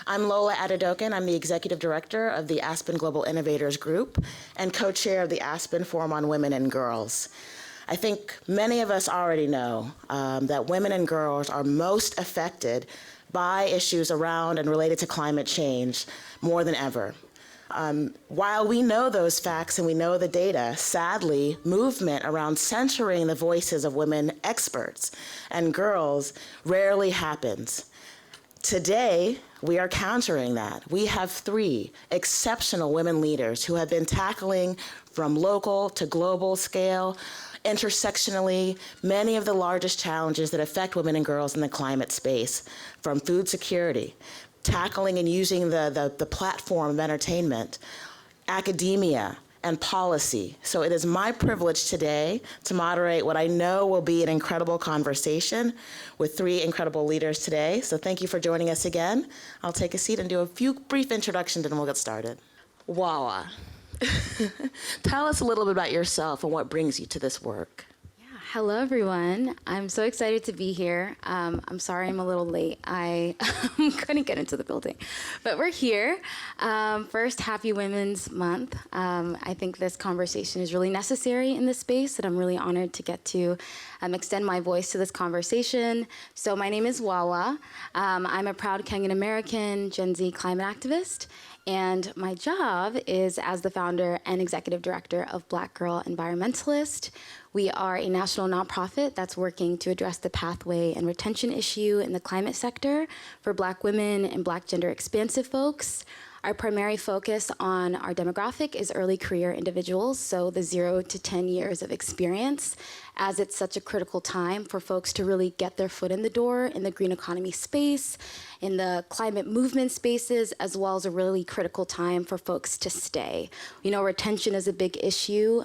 I'm Lola Adedokin. I'm the Executive Director of the Aspen Global Innovators Group and co-chair of the Aspen Forum on Women and Girls. I think many of us already know that women and girls are most affected by issues around and related to climate change more than ever. While we know those facts and we know the data, sadly, movement around centering the voices of women experts and girls rarely happens. Today, we are countering that. We have 3 exceptional women leaders who have been tackling from local to global scale, intersectionally, many of the largest challenges that affect women and girls in the climate space, from food security, tackling and using the platform of entertainment, academia, and policy. So it is my privilege today to moderate what I know will be an incredible conversation with 3 incredible leaders today. So thank you for joining us again. I'll take a seat and do a few brief introductions and we'll get started. Wawa, tell us a little bit about yourself and what brings you to this work. Hello, everyone. I'm so excited to be here. I'm sorry I'm a little late. I couldn't get into the building, but we're here. First, happy Women's Month. I think this conversation is really necessary in this space, and I'm really honored to get to extend my voice to this conversation. So my name is Wawa. I'm a proud Kenyan American Gen Z climate activist, and my job is as the founder and executive director of Black Girl Environmentalist. We are a national nonprofit that's working to address the pathway and retention issue in the climate sector for Black women and Black gender expansive folks. Our primary focus on our demographic is early career individuals, so the 0 to 10 years of experience, as it's such a critical time for folks to really get their foot in the door in the green economy space, in the climate movement spaces, as well as a really critical time for folks to stay. You know, retention is a big issue.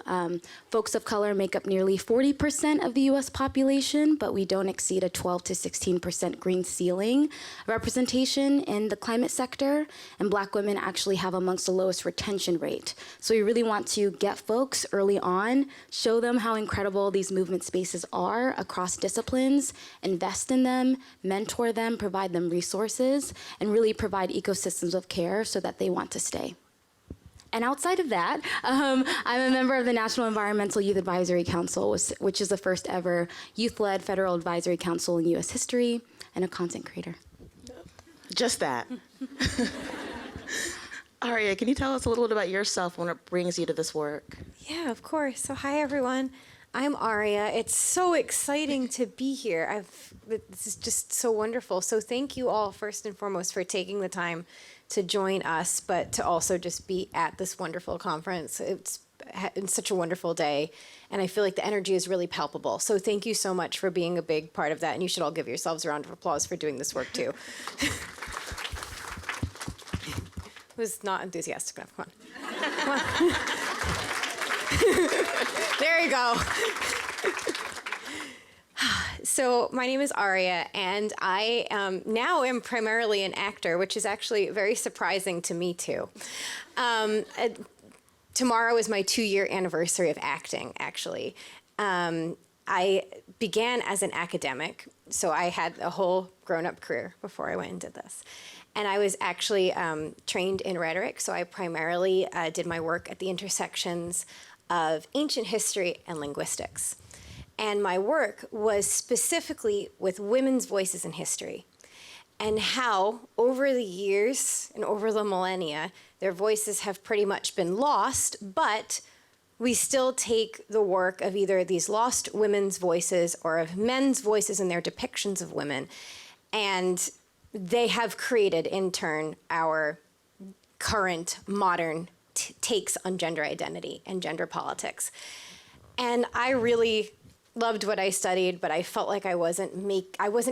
Folks of color make up nearly 40% of the US population, but we don't exceed a 12 to 16% green ceiling representation in the climate sector, and Black women actually have amongst the lowest retention rate. So we really want to get folks early on, show them how incredible these movement spaces are across disciplines, invest in them, mentor them, provide them resources, and really provide ecosystems of care so that they want to stay. And outside of that, I'm a member of the National Environmental Youth Advisory Council, which is the first ever youth-led federal advisory council in US history, and a content creator. Just that. Aria, can you tell us a little bit about yourself and what brings you to this work? Yeah, of course. So hi, everyone. I'm Aria. It's so exciting to be here. This is just so wonderful. So thank you all, first and foremost, for taking the time to join us, but to also just be at this wonderful conference. It's such a wonderful day, and I feel like the energy is really palpable. So thank you so much for being a big part of that, and you should all give yourselves a round of applause for doing this work, too. Was not enthusiastic enough. Come on. Come on. There you go. So my name is Aria, and I now am primarily an actor, which is actually very surprising to me, too. Tomorrow is my 2-year anniversary of acting, actually. I began as an academic, so I had a whole grown-up career before I went and did this. And I was actually trained in rhetoric, so I primarily did my work at the intersections of ancient history and linguistics. And my work was specifically with women's voices in history, and how over the years and over the millennia, their voices have pretty much been lost, but we still take the work of either these lost women's voices or of men's voices in their depictions of women, and they have created, in turn, our current modern takes on gender identity and gender politics. And I really loved what I studied, but I felt like I wasn't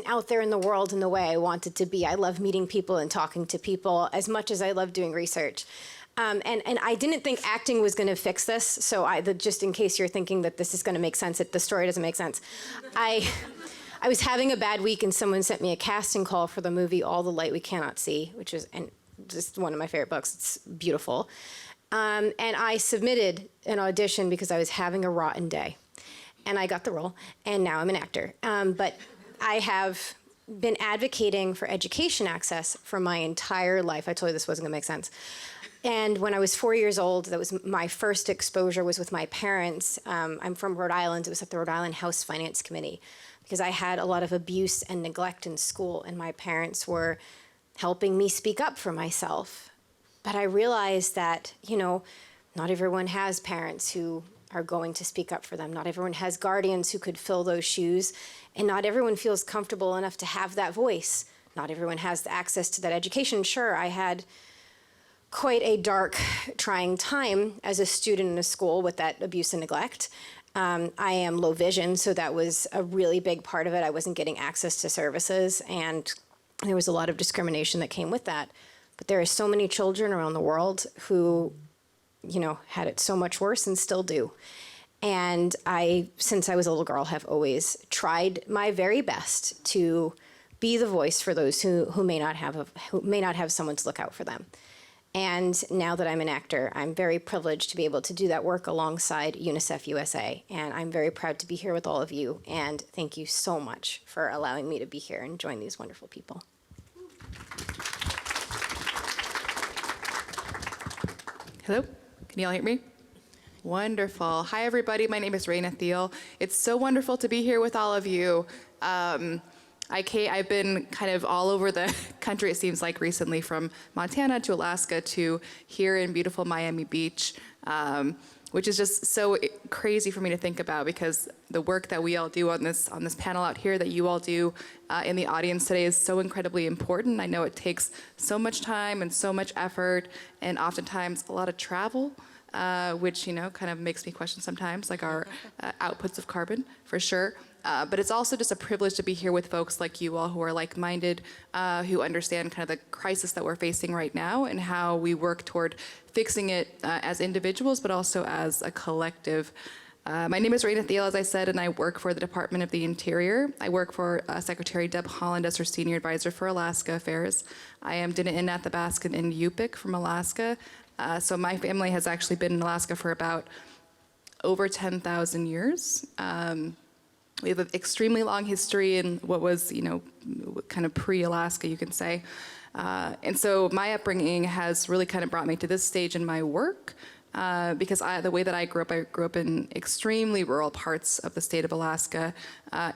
out there in the world in the way I wanted to be. I love meeting people and talking to people as much as I love doing research. And I didn't think acting was going to fix this, so just in case you're thinking that this is going to make sense, the story doesn't make sense. I was having a bad week, and someone sent me a casting call for the movie All the Light We Cannot See, which is just one of my favorite books. It's beautiful. And I submitted an audition because I was having a rotten day. And I got the role, and now I'm an actor. But I have been advocating for education access for my entire life. I told you this wasn't going to make sense. And when I was 4 years old, that was my first exposure was with my parents. I'm from Rhode Island. It was at the Rhode Island House Finance Committee because I had a lot of abuse and neglect in school, and my parents were helping me speak up for myself. But I realized that, not everyone has parents who are going to speak up for them. Not everyone has guardians who could fill those shoes, and not everyone feels comfortable enough to have that voice. Not everyone has the access to that education. Sure, I had quite a dark, trying time as a student in a school with that abuse and neglect. I am low vision, so that was a really big part of it. I wasn't getting access to services, and there was a lot of discrimination that came with that. But there are so many children around the world who, had it so much worse and still do. And I, since I was a little girl, have always tried my very best to be the voice for those who may not have someone to look out for them. And now that I'm an actor, I'm very privileged to be able to do that work alongside UNICEF USA. And I'm very proud to be here with all of you. And thank you so much for allowing me to be here and join these wonderful people. Hello, can you all hear me? Wonderful. Hi, everybody. My name is Raina Thiel. It's so wonderful to be here with all of you. I've been kind of all over the country, it seems like, recently, from Montana to Alaska to here in beautiful Miami Beach, which is just so crazy for me to think about, because the work that we all do on this panel out here, that you all do in the audience today, is so incredibly important. I know it takes so much time and so much effort, and oftentimes a lot of travel, which kind of makes me question sometimes, like our outputs of carbon, for sure. But it's also just a privilege to be here with folks like you all who are like-minded, who understand kind of the crisis that we're facing right now and how we work toward fixing it as individuals, but also as a collective. My name is Raina Thiel, as I said, and I work for the Department of the Interior. I work for Secretary Deb Haaland as her Senior Advisor for Alaska Affairs. I am Dina'in Athabaskan in Yupik from Alaska. So my family has actually been in Alaska for about over 10,000 years. We have an extremely long history in what was, kind of pre-Alaska, you can say. And so my upbringing has really kind of brought me to this stage in my work, because the way that I grew up in extremely rural parts of the state of Alaska,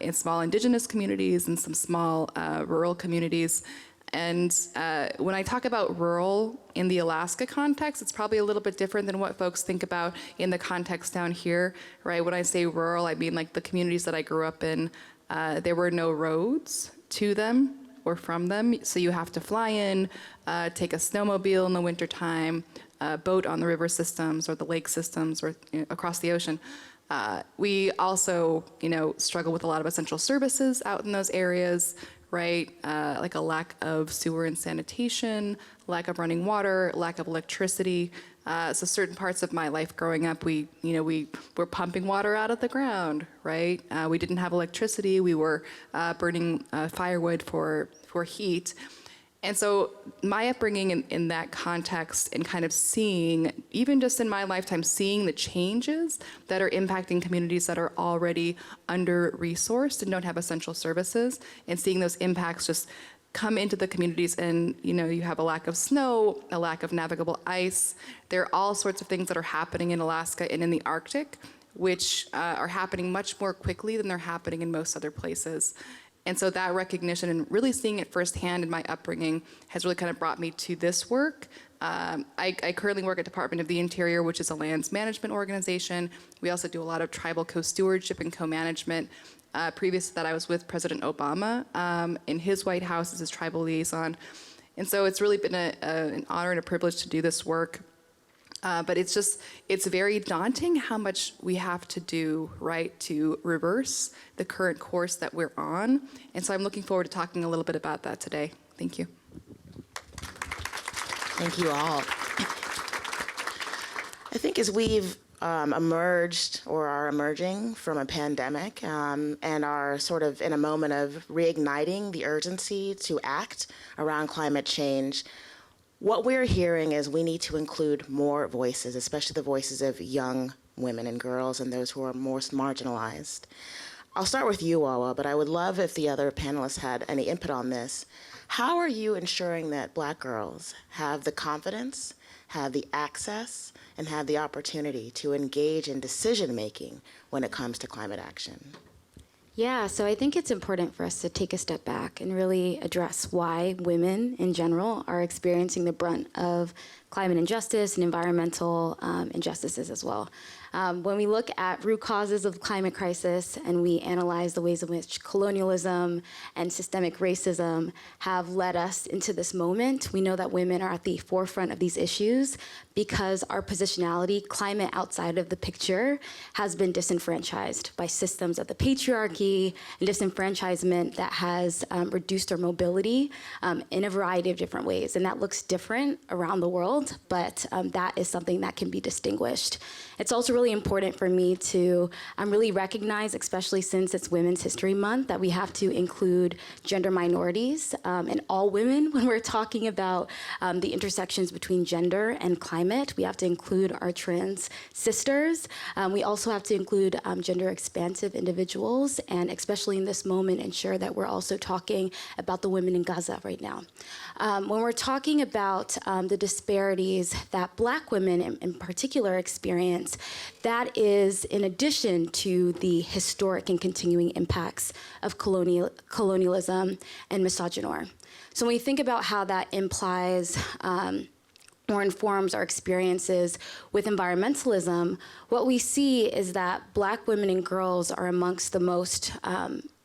in small indigenous communities and some small rural communities. And when I talk about rural in the Alaska context, it's probably a little bit different than what folks think about in the context down here, right? When I say rural, I mean like the communities that I grew up in, there were no roads to them or from them. So you have to fly in, take a snowmobile in the wintertime, boat on the river systems or the lake systems or across the ocean. We also, struggle with a lot of essential services out in those areas, right? Like a lack of sewer and sanitation, lack of running water, lack of electricity. So certain parts of my life growing up, we were pumping water out of the ground, right? We didn't have electricity. We were burning firewood for heat. And so my upbringing in that context and kind of seeing, even just in my lifetime, seeing the changes that are impacting communities that are already under-resourced and don't have essential services, and seeing those impacts just come into the communities, and you have a lack of snow, a lack of navigable ice. There are all sorts of things that are happening in Alaska and in the Arctic, which are happening much more quickly than they're happening in most other places. And so that recognition and really seeing it firsthand in my upbringing has really kind of brought me to this work. I currently work at Department of the Interior, which is a lands management organization. We also do a lot of tribal co-stewardship and co-management. Previous to that, I was with President Obama in his White House as his tribal liaison. And so it's really been an honor and a privilege to do this work. But it's very daunting how much we have to do, right, to reverse the current course that we're on. And so I'm looking forward to talking a little bit about that today. Thank you. Thank you all. I think as we've emerged or are emerging from a pandemic and are sort of in a moment of reigniting the urgency to act around climate change, what we're hearing is we need to include more voices, especially the voices of young women and girls and those who are most marginalized. I'll start with you, Wawa, but I would love if the other panelists had any input on this. How are you ensuring that Black girls have the confidence, have the access, and have the opportunity to engage in decision-making when it comes to climate action? Yeah, so I think it's important for us to take a step back and really address why women in general are experiencing the brunt of climate injustice and environmental injustices as well. When we look at root causes of the climate crisis and we analyze the ways in which colonialism and systemic racism have led us into this moment, we know that women are at the forefront of these issues because our positionality, climate outside of the picture, has been disenfranchised by systems of the patriarchy and disenfranchisement that has reduced our mobility in a variety of different ways. And that looks different around the world, but that is something that can be distinguished. It's also really important for me to really recognize, especially since it's Women's History Month, that we have to include gender minorities and all women when we're talking about the intersections between gender and climate. We have to include our trans sisters. We also have to include gender expansive individuals, and especially in this moment, ensure that we're also talking about the women in Gaza right now. When we're talking about the disparities that Black women in particular experience, that is in addition to the historic and continuing impacts of colonialism and misogynoir. So when we think about how that implies or informs our experiences with environmentalism, what we see is that Black women and girls are amongst the most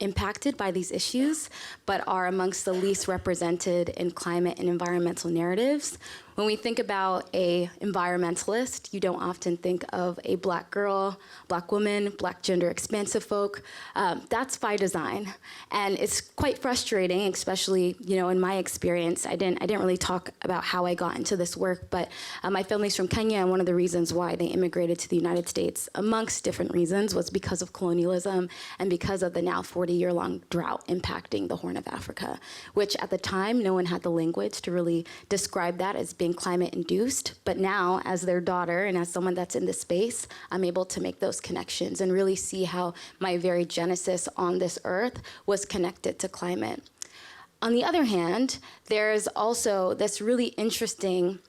impacted by these issues, but are amongst the least represented in climate and environmental narratives. When we think about an environmentalist, you don't often think of a Black girl, Black woman, Black gender expansive folk. That's by design. And it's quite frustrating, especially, in my experience. I didn't really talk about how I got into this work, but my family's from Kenya, and one of the reasons why they immigrated to the United States, amongst different reasons, was because of colonialism and because of the now 40-year-long drought impacting the Horn of Africa, which at the time, no one had the language to really describe that as being climate-induced. But now, as their daughter and as someone that's in this space, I'm able to make those connections and really see how my very genesis on this earth was connected to climate. On the other hand, there's also this really interesting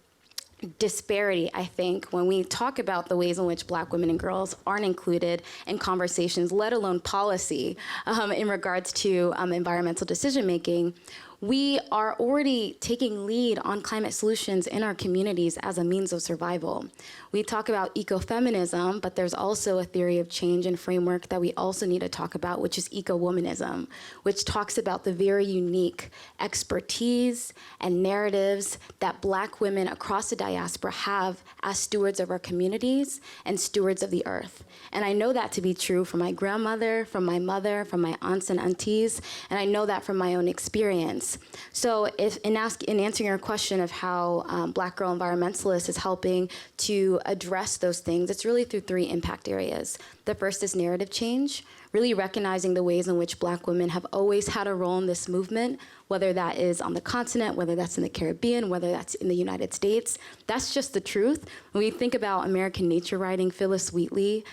disparity, I think, when we talk about the ways in which Black women and girls aren't included in conversations, let alone policy, in regards to environmental decision-making. We are already taking lead on climate solutions in our communities as a means of survival. We talk about ecofeminism, but there's also a theory of change and framework that we also need to talk about, which is eco-womanism, which talks about the very unique expertise and narratives that Black women across the diaspora have as stewards of our communities and stewards of the earth. And I know that to be true from my grandmother, from my mother, from my aunts and aunties, and I know that from my own experience. So in answering your question of how Black Girl Environmentalist is helping to address those things, it's really through three impact areas. The first is narrative change, really recognizing the ways in which Black women have always had a role in this movement, whether that is on the continent, whether that's in the Caribbean, whether that's in the United States. That's just the truth. When we think about American nature writing, Phyllis Wheatley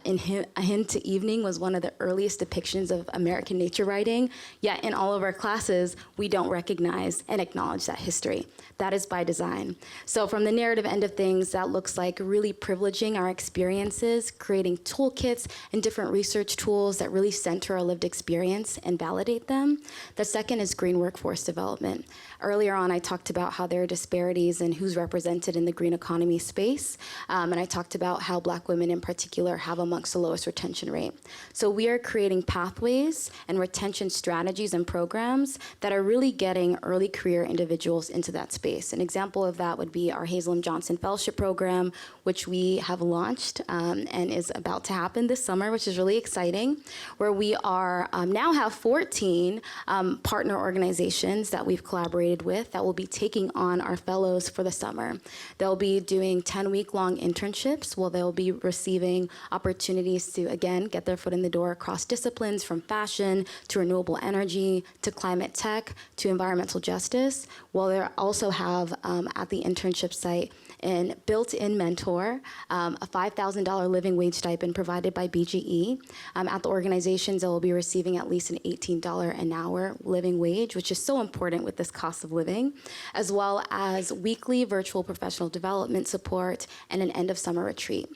in A Hymn to Evening was one of the earliest depictions of American nature writing, yet in all of our classes, we don't recognize and acknowledge that history. That is by design. So from the narrative end of things, that looks like really privileging our experiences, creating toolkits and different research tools that really center our lived experience and validate them. The second is green workforce development. Earlier on, I talked about how there are disparities in who's represented in the green economy space, and I talked about how Black women in particular have amongst the lowest retention rate. So we are creating pathways and retention strategies and programs that are really getting early career individuals into that space. An example of that would be our Hazelem Johnson Fellowship Program, which we have launched and is about to happen this summer, which is really exciting, where we are now have 14 partner organizations that we've collaborated with that will be taking on our fellows for the summer. They'll be doing 10-week-long internships where they'll be receiving opportunities to, again, get their foot in the door across disciplines from fashion to renewable energy to climate tech to environmental justice. While they also have at the internship site an built-in mentor, a $5,000 living wage stipend provided by BGE. At the organizations, they will be receiving at least an $18 an hour living wage, which is so important with this cost of living, as well as weekly virtual professional development support and an end-of-summer retreat.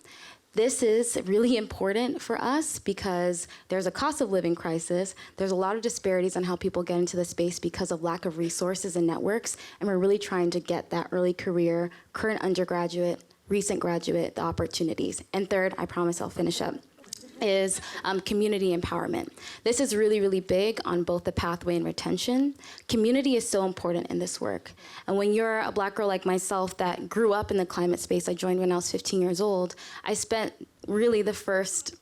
This is really important for us because there's a cost of living crisis. There's a lot of disparities on how people get into the space because of lack of resources and networks, and we're really trying to get that early career, current undergraduate, recent graduate, the opportunities. And third, I promise I'll finish up, is community empowerment. This is really, really big on both the pathway and retention. Community is so important in this work. And when you're a Black girl like myself that grew up in the climate space, I joined when I was 15 years old, I spent really the first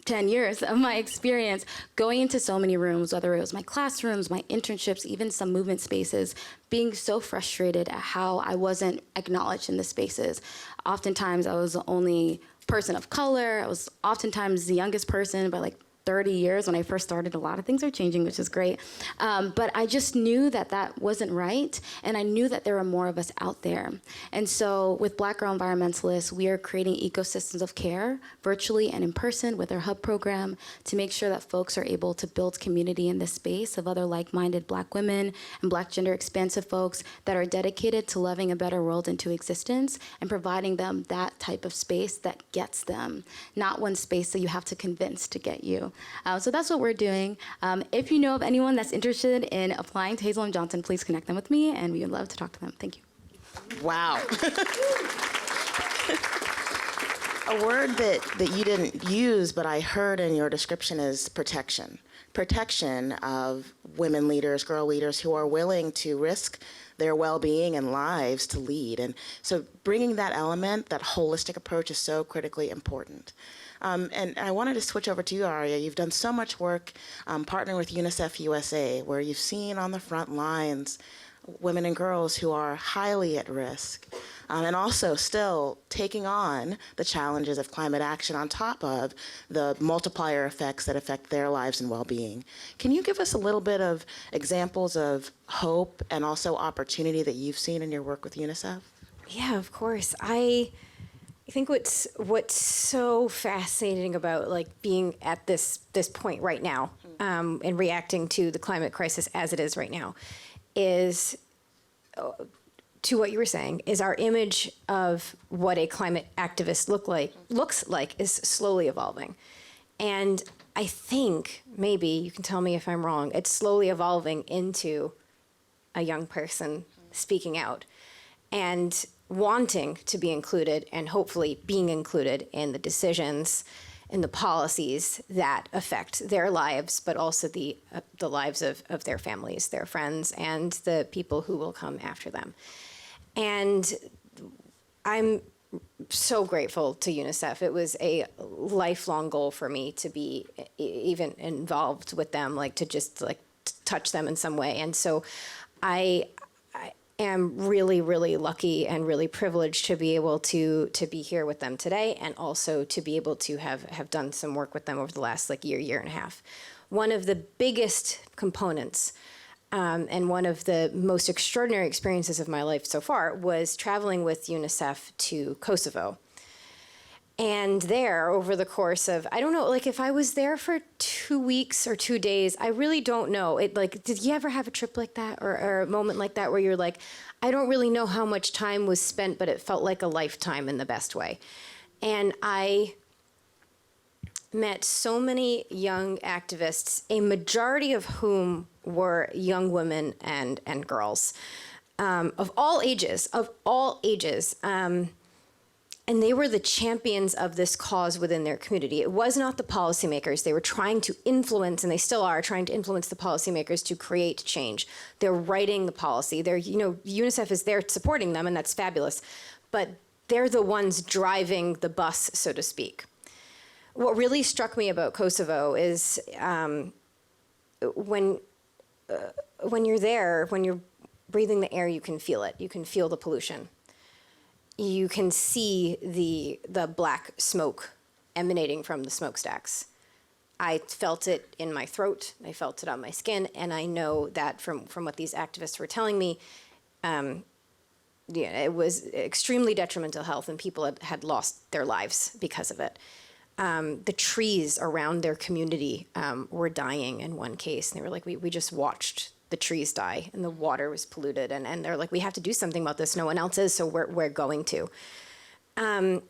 10 years of my experience going into so many rooms, whether it was my classrooms, my internships, even some movement spaces, being so frustrated at how I wasn't acknowledged in the spaces. Oftentimes, I was the only person of color. I was oftentimes the youngest person by like 30 years when I first started. A lot of things are changing, which is great. But I just knew that that wasn't right, and I knew that there were more of us out there. And so with Black Girl Environmentalists, we are creating ecosystems of care, virtually and in person with our hub program, to make sure that folks are able to build community in this space of other like-minded Black women and Black gender-expansive folks that are dedicated to loving a better world into existence and providing them that type of space that gets them, not one space that you have to convince to get you. So that's what we're doing. If you know of anyone that's interested in applying to Hazel and Johnson, please connect them with me, and we would love to talk to them. Thank you. Wow. A word that you didn't use, but I heard in your description is protection. Protection of women leaders, girl leaders who are willing to risk their well-being and lives to lead. And so bringing that element, that holistic approach is so critically important. And I wanted to switch over to you, Aria. You've done so much work partnering with UNICEF USA, where you've seen on the front lines women and girls who are highly at risk, and also still taking on the challenges of climate action on top of the multiplier effects that affect their lives and well-being. Can you give us a little bit of examples of hope and also opportunity that you've seen in your work with UNICEF? Yeah, of course. I think what's so fascinating about like being at this point right now, and reacting to the climate crisis as it is right now, is to what you were saying, is our image of what a climate activist looks like is slowly evolving. And I think, maybe you can tell me if I'm wrong, it's slowly evolving into a young person speaking out and wanting to be included, and hopefully being included in the decisions and the policies that affect their lives, but also the lives of their families, their friends, and the people who will come after them. And I'm so grateful to UNICEF. It was a lifelong goal for me to be even involved with them, like to just like touch them in some way. And so I am really, really lucky and really privileged to be able to be here with them today, and also to be able to have done some work with them over the last like year and a half. One of the biggest components and one of the most extraordinary experiences of my life so far was traveling with UNICEF to Kosovo. And there, over the course of, I don't know, like if I was there for 2 weeks or 2 days, I really don't know. Did you ever have a trip like that, or a moment like that where you're like, I don't really know how much time was spent, but it felt like a lifetime in the best way. And I met so many young activists, a majority of whom were young women and girls, of all ages. And they were the champions of this cause within their community. It was not the policymakers. They were trying to influence, and they still are trying to influence the policymakers to create change. They're writing the policy. UNICEF is there supporting them, and that's fabulous. But they're the ones driving the bus, so to speak. What really struck me about Kosovo is when you're there, when you're breathing the air, you can feel it. You can feel the pollution. You can see the black smoke emanating from the smokestacks. I felt it in my throat, I felt it on my skin, and I know that from what these activists were telling me, it was extremely detrimental health, and people had lost their lives because of it. The trees around their community were dying in one case. And they were like, we just watched the trees die, and the water was polluted. And they're like, we have to do something about this. No one else is, so we're going to. And,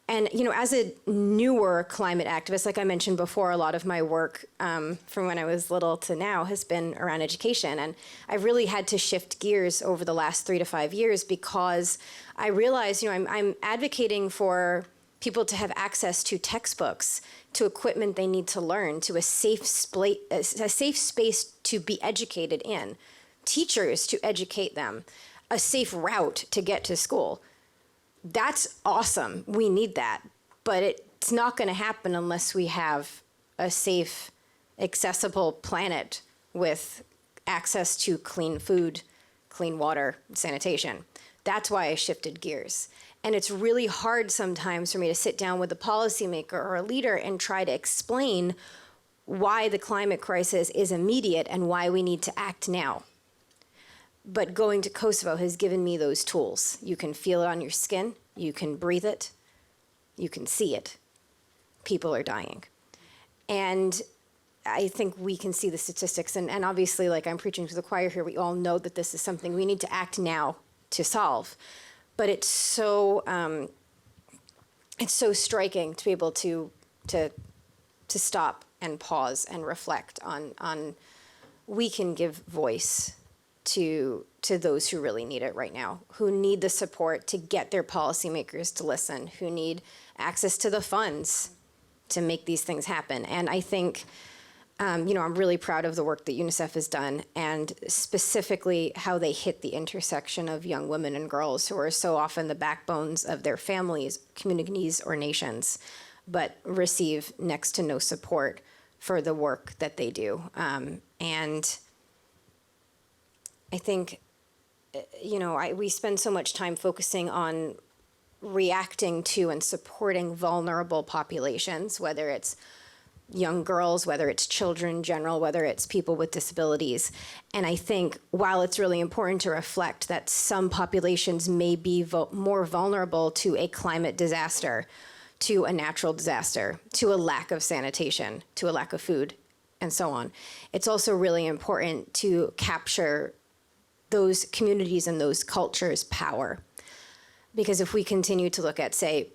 as a newer climate activist, like I mentioned before, a lot of my work from when I was little to now has been around education. And I really had to shift gears over the last 3 to 5 years because I realized, I'm advocating for people to have access to textbooks, to equipment they need to learn, to a safe space to be educated in, teachers to educate them, a safe route to get to school. That's awesome. We need that. But it's not going to happen unless we have a safe, accessible planet with access to clean food, clean water, sanitation. That's why I shifted gears. And it's really hard sometimes for me to sit down with a policymaker or a leader and try to explain why the climate crisis is immediate and why we need to act now. But going to Kosovo has given me those tools. You can feel it on your skin, you can breathe it, you can see it. People are dying. And I think we can see the statistics, and obviously, like I'm preaching to the choir here, we all know that this is something we need to act now to solve. But it's so striking to be able to stop and pause and reflect on we can give voice to those who really need it right now, who need the support to get their policymakers to listen, who need access to the funds to make these things happen. And I think, I'm really proud of the work that UNICEF has done, and specifically how they hit the intersection of young women and girls who are so often the backbones of their families, communities, or nations, but receive next to no support for the work that they do. And I think, we spend so much time focusing on reacting to and supporting vulnerable populations, whether it's young girls, whether it's children in general, whether it's people with disabilities. And I think while it's really important to reflect that some populations may be more vulnerable to a climate disaster, to a natural disaster, to a lack of sanitation, to a lack of food, and so on, it's also really important to capture those communities and those cultures' power. Because if we continue to look at, say,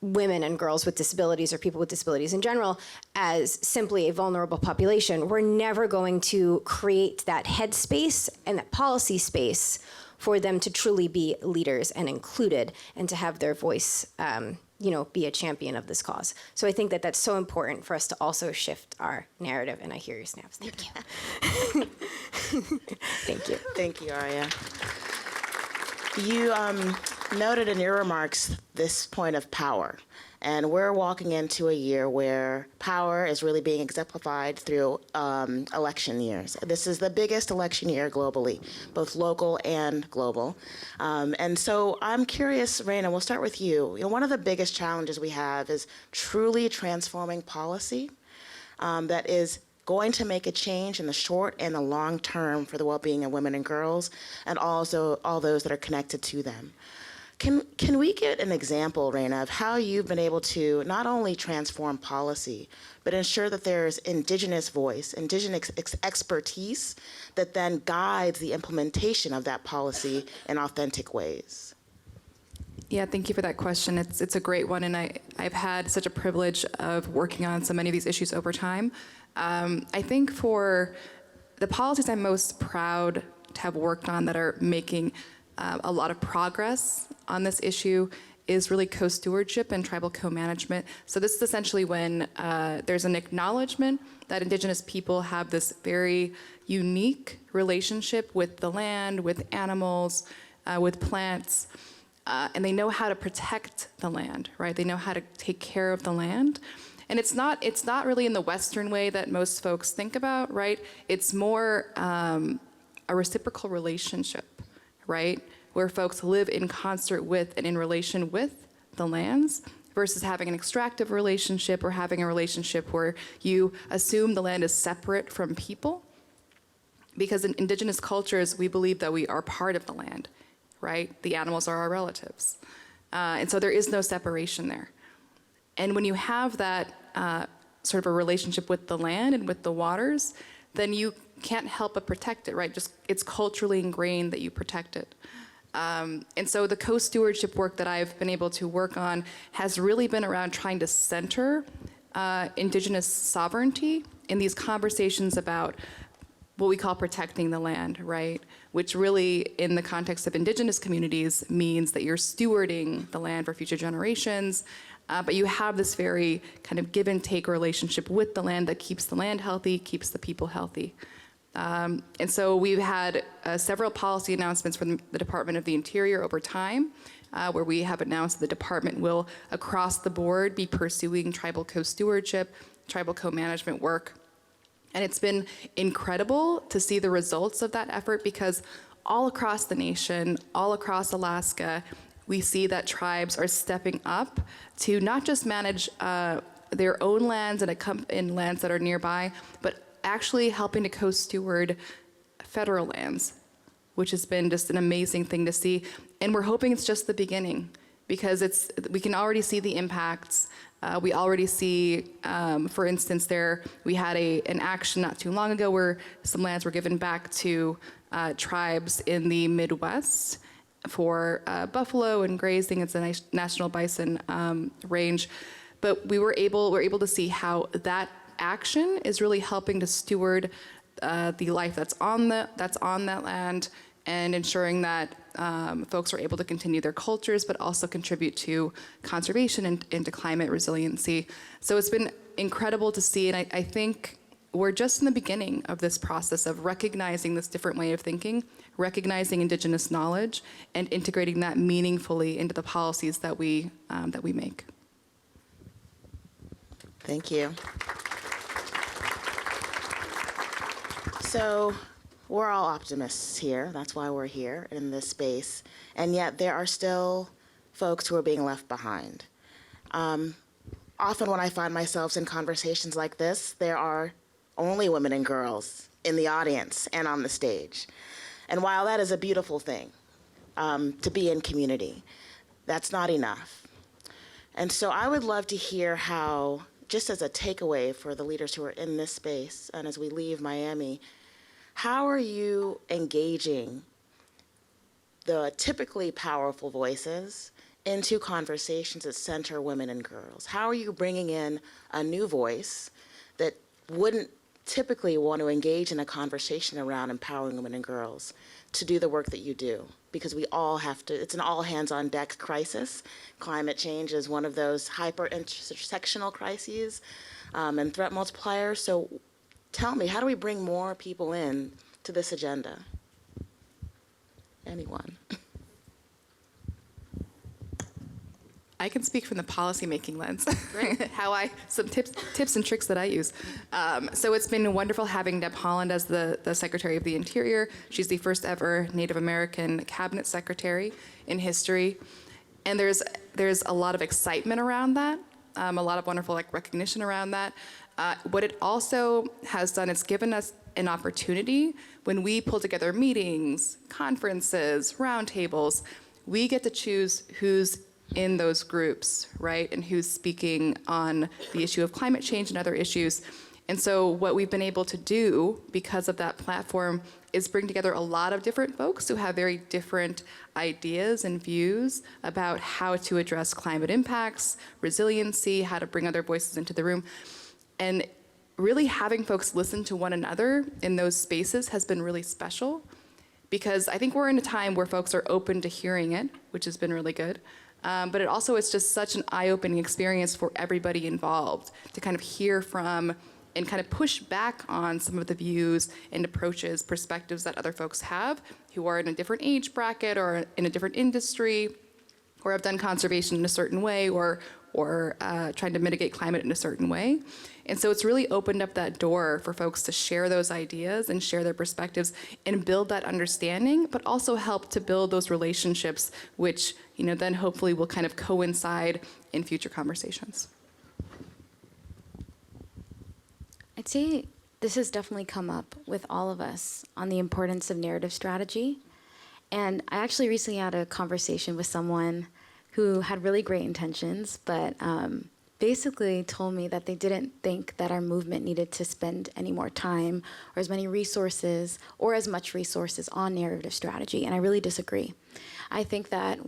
women and girls with disabilities or people with disabilities in general as simply a vulnerable population, we're never going to create that headspace and that policy space for them to truly be leaders and included and to have their voice be a champion of this cause. So I think that that's so important for us to also shift our narrative. And I hear your snaps. Thank you. Thank you. Thank you, Aria. You noted in your remarks this point of power, and we're walking into a year where power is really being exemplified through election years. This is the biggest election year globally, both local and global. And so I'm curious, Raina, we'll start with you. One of the biggest challenges we have is truly transforming policy that is going to make a change in the short and the long term for the well-being of women and girls, and also all those that are connected to them. Can we get an example, Raina, of how you've been able to not only transform policy, but ensure that there's indigenous voice, indigenous expertise that then guides the implementation of that policy in authentic ways? Yeah, thank you for that question. It's a great one, and I've had such a privilege of working on so many of these issues over time. I think for the policies I'm most proud to have worked on that are making a lot of progress on this issue is really co-stewardship and tribal co-management. So this is essentially when there's an acknowledgement that Indigenous people have this very unique relationship with the land, with animals, with plants, and they know how to protect the land, right? They know how to take care of the land. And it's not really in the Western way that most folks think about, right? It's more a reciprocal relationship, right? Where folks live in concert with and in relation with the lands versus having an extractive relationship or having a relationship where you assume the land is separate from people. Because in indigenous cultures, we believe that we are part of the land, right? The animals are our relatives. And so there is no separation there. And when you have that sort of a relationship with the land and with the waters, then you can't help but protect it, right? Just it's culturally ingrained that you protect it. And so the co-stewardship work that I've been able to work on has really been around trying to center Indigenous sovereignty in these conversations about what we call protecting the land, right? Which really, in the context of Indigenous communities, means that you're stewarding the land for future generations, but you have this very kind of give and take relationship with the land that keeps the land healthy, keeps the people healthy. And so we've had several policy announcements from the Department of the Interior over time, where we have announced the department will, across the board, be pursuing tribal co-stewardship, tribal co-management work. And it's been incredible to see the results of that effort, because all across the nation, all across Alaska, we see that tribes are stepping up to not just manage their own lands and lands that are nearby, but actually helping to co-steward federal lands, which has been just an amazing thing to see. And we're hoping it's just the beginning, because we can already see the impacts. We already see, for instance, we had an action not too long ago where some lands were given back to tribes in the Midwest for buffalo and grazing. It's a national bison range, but we're able to see how that action is really helping to steward the life that's on that land, and ensuring that folks are able to continue their cultures, but also contribute to conservation and to climate resiliency. So it's been incredible to see, and I think we're just in the beginning of this process of recognizing this different way of thinking, recognizing Indigenous knowledge, and integrating that meaningfully into the policies that we make. Thank you. So we're all optimists here. That's why we're here in this space. And yet there are still folks who are being left behind. Often when I find myself in conversations like this, there are only women and girls in the audience and on the stage. And while that is a beautiful thing, to be in community, that's not enough. And so I would love to hear how, just as a takeaway for the leaders who are in this space, and as we leave Miami, how are you engaging the typically powerful voices into conversations that center women and girls? How are you bringing in a new voice that wouldn't typically want to engage in a conversation around empowering women and girls to do the work that you do? Because we all have to, it's an all hands on deck crisis. Climate change is one of those hyper intersectional crises and threat multipliers. So tell me, how do we bring more people in to this agenda? Anyone? I can speak from the policymaking lens. Some tips and tricks that I use. So it's been wonderful having Deb Haaland as the Secretary of the Interior. She's the first ever Native American cabinet secretary in history. And there's a lot of excitement around that, a lot of wonderful recognition around that. What it also has done, it's given us an opportunity when we pull together meetings, conferences, roundtables, we get to choose who's in those groups, right? And who's speaking on the issue of climate change and other issues. And so what we've been able to do because of that platform is bring together a lot of different folks who have very different ideas and views about how to address climate impacts, resiliency, how to bring other voices into the room. And really having folks listen to one another in those spaces has been really special, because I think we're in a time where folks are open to hearing it, which has been really good. But it also is just such an eye-opening experience for everybody involved to kind of hear from and kind of push back on some of the views and approaches, perspectives that other folks have who are in a different age bracket or in a different industry, or have done conservation in a certain way, or trying to mitigate climate in a certain way. And so it's really opened up that door for folks to share those ideas and share their perspectives and build that understanding, but also help to build those relationships, which then hopefully will kind of coincide in future conversations. I'd say this has definitely come up with all of us on the importance of narrative strategy. And I actually recently had a conversation with someone who had really great intentions, but basically told me that they didn't think that our movement needed to spend any more time or as many resources or as much resources on narrative strategy, and I really disagree. I think that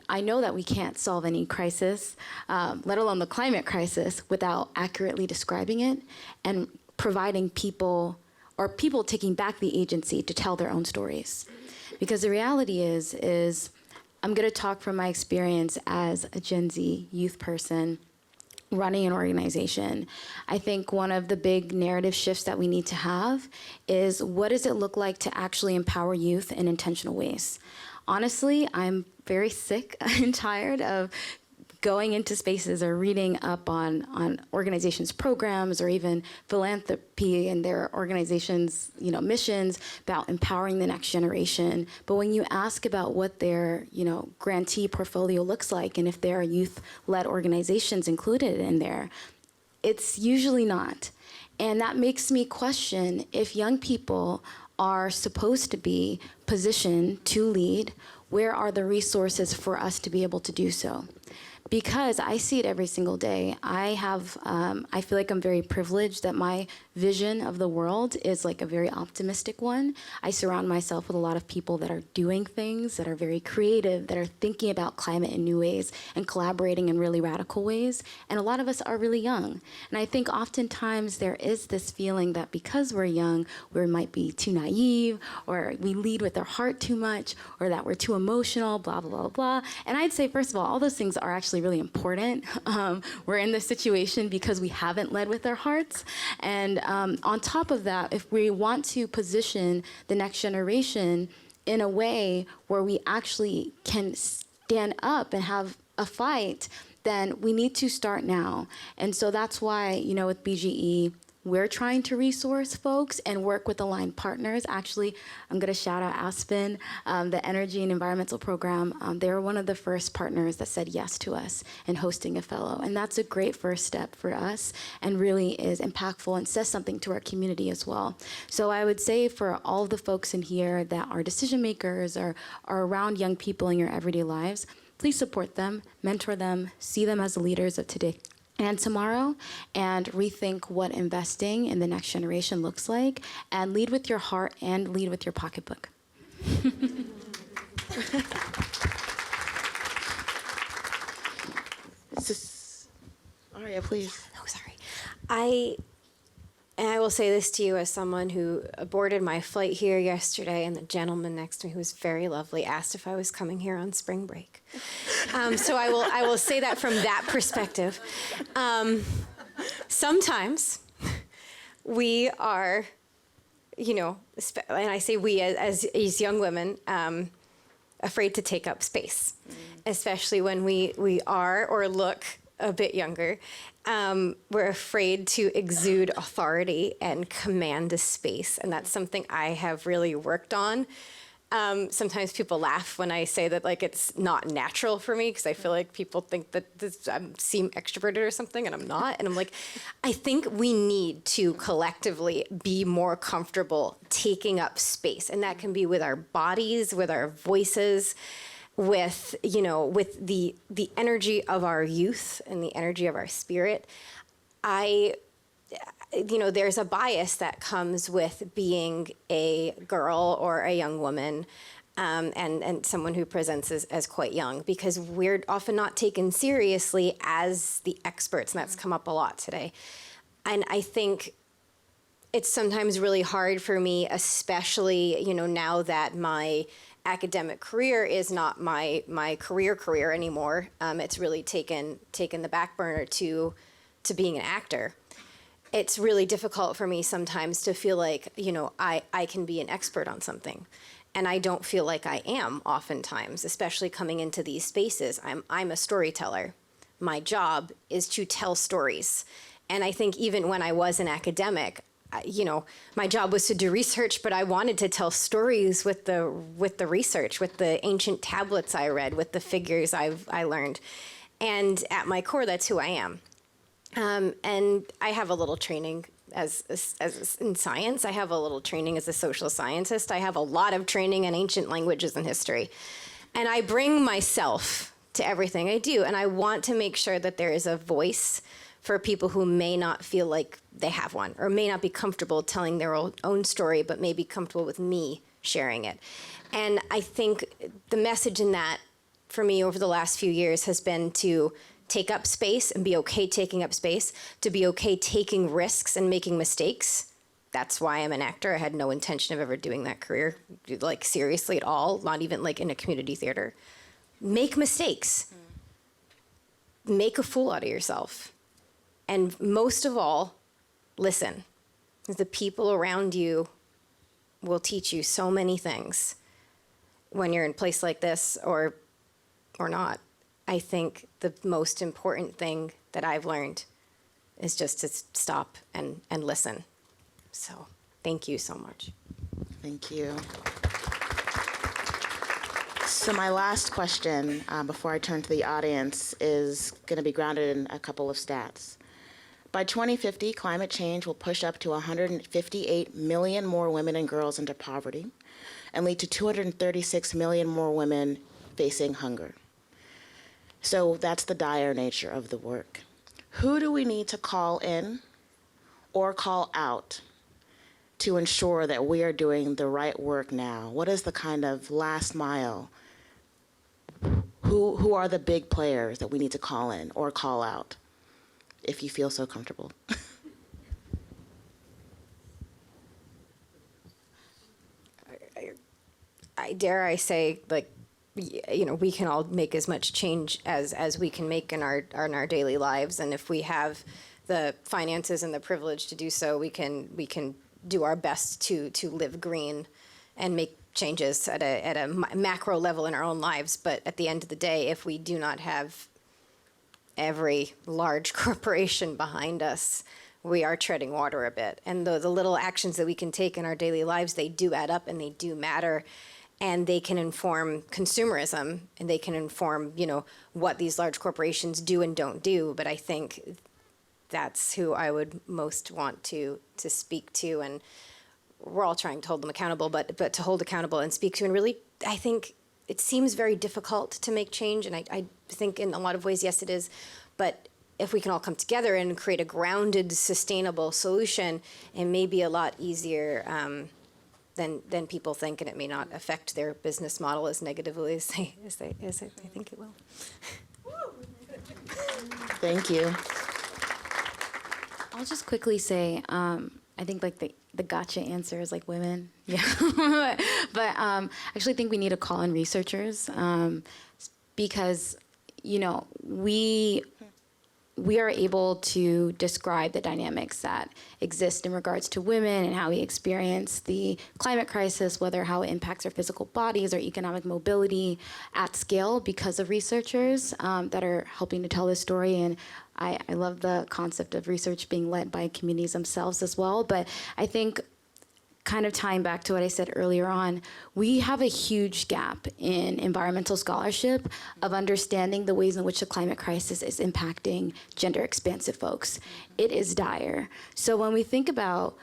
I know that we can't solve any crisis, let alone the climate crisis, without accurately describing it and providing people taking back the agency to tell their own stories. Because the reality is I'm gonna talk from my experience as a Gen Z youth person running an organization. I think one of the big narrative shifts that we need to have is, what does it look like to actually empower youth in intentional ways? Honestly, I'm very sick and tired of going into spaces or reading up on organizations' programs or even philanthropy and their organizations' missions about empowering the next generation. But when you ask about what their grantee portfolio looks like and if there are youth-led organizations included in there, it's usually not. And that makes me question, if young people are supposed to be positioned to lead, where are the resources for us to be able to do so? Because I see it every single day. I feel like I'm very privileged that my vision of the world is like a very optimistic one. I surround myself with a lot of people that are doing things, that are very creative, that are thinking about climate in new ways and collaborating in really radical ways. And a lot of us are really young. And I think oftentimes there is this feeling that because we're young, we might be too naive, or we lead with our heart too much, or that we're too emotional, blah, blah, blah, blah. And I'd say, first of all those things are actually really important. We're in this situation because we haven't led with our hearts. And on top of that, if we want to position the next generation in a way where we actually can stand up and have a fight, then we need to start now. And so that's why, with BGE, we're trying to resource folks and work with aligned partners. Actually, I'm going to shout out Aspen, the Energy and Environmental Program. They were one of the first partners that said yes to us in hosting a fellow. And that's a great first step for us and really is impactful and says something to our community as well. So I would say for all of the folks in here that are decision makers or are around young people in your everyday lives, please support them, mentor them, see them as the leaders of today and tomorrow, and rethink what investing in the next generation looks like, and lead with your heart and lead with your pocketbook. Aria, please. Oh, sorry. I will say this to you as someone who boarded my flight here yesterday, and the gentleman next to me, who was very lovely, asked if I was coming here on spring break. So I will say that from that perspective. Sometimes we are, and I say we as young women, afraid to take up space, especially when we are or look a bit younger. We're afraid to exude authority and command a space, and that's something I have really worked on. Sometimes people laugh when I say that, like, it's not natural for me, because I feel like people think that I seem extroverted or something, and I'm not. And I'm like, I think we need to collectively be more comfortable taking up space, and that can be with our bodies, with our voices, with the energy of our youth and the energy of our spirit. There's a bias that comes with being a girl or a young woman, and someone who presents as quite young, because we're often not taken seriously as the experts, and that's come up a lot today. And I think it's sometimes really hard for me, especially, now that my academic career is not my career anymore. It's really taken the back burner to being an actor. It's really difficult for me sometimes to feel like, I can be an expert on something. And I don't feel like I am oftentimes, especially coming into these spaces. I'm a storyteller. My job is to tell stories. And I think even when I was an academic, my job was to do research, but I wanted to tell stories with the research, with the ancient tablets I read, with the figures I learned. And at my core, that's who I am. And I have a little training as in science. I have a little training as a social scientist. I have a lot of training in ancient languages and history. And I bring myself to everything I do. And I want to make sure that there is a voice for people who may not feel like they have one, or may not be comfortable telling their own story, but may be comfortable with me sharing it. And I think the message in that for me over the last few years has been to take up space and be okay taking up space, to be okay taking risks and making mistakes. That's why I'm an actor. I had no intention of ever doing that career, like seriously at all, not even like in a community theater. Make mistakes. Make a fool out of yourself. And most of all, listen. The people around you will teach you so many things when you're in a place like this or not. I think the most important thing that I've learned is just to stop and listen. So thank you so much. Thank you. So my last question before I turn to the audience is going to be grounded in a couple of stats. By 2050, climate change will push up to 158 million more women and girls into poverty and lead to 236 million more women facing hunger. So that's the dire nature of the work. Who do we need to call in or call out to ensure that we are doing the right work now? What is the kind of last mile? Who are the big players that we need to call in or call out, if you feel so comfortable? I dare I say, like, you know, we can all make as much change as we can make in our daily lives, and if we have the finances and the privilege to do so, we can do our best to live green and make changes at a macro level in our own lives. But at the end of the day, if we do not have every large corporation behind us, we are treading water a bit. And the little actions that we can take in our daily lives, they do add up and they do matter. And they can inform consumerism, and they can inform, you know, what these large corporations do and don't do. But I think that's who I would most want to speak to. And we're all trying to hold them accountable, but to hold accountable and speak to. And really, I think it seems very difficult to make change. And I think in a lot of ways, yes, it is. But if we can all come together and create a grounded, sustainable solution, it may be a lot easier than people think, and it may not affect their business model as negatively as I think it will. Thank you. I'll just quickly say, I think like the gotcha answer is like women, yeah. but I actually think we need to call in researchers because, you know, we are able to describe the dynamics that exist in regards to women and how we experience the climate crisis, whether how it impacts our physical bodies or economic mobility at scale because of researchers that are helping to tell this story. And I love the concept of research being led by communities themselves as well. But I think kind of tying back to what I said earlier on, we have a huge gap in environmental scholarship of understanding the ways in which the climate crisis is impacting gender-expansive folks. It is dire. So when we think about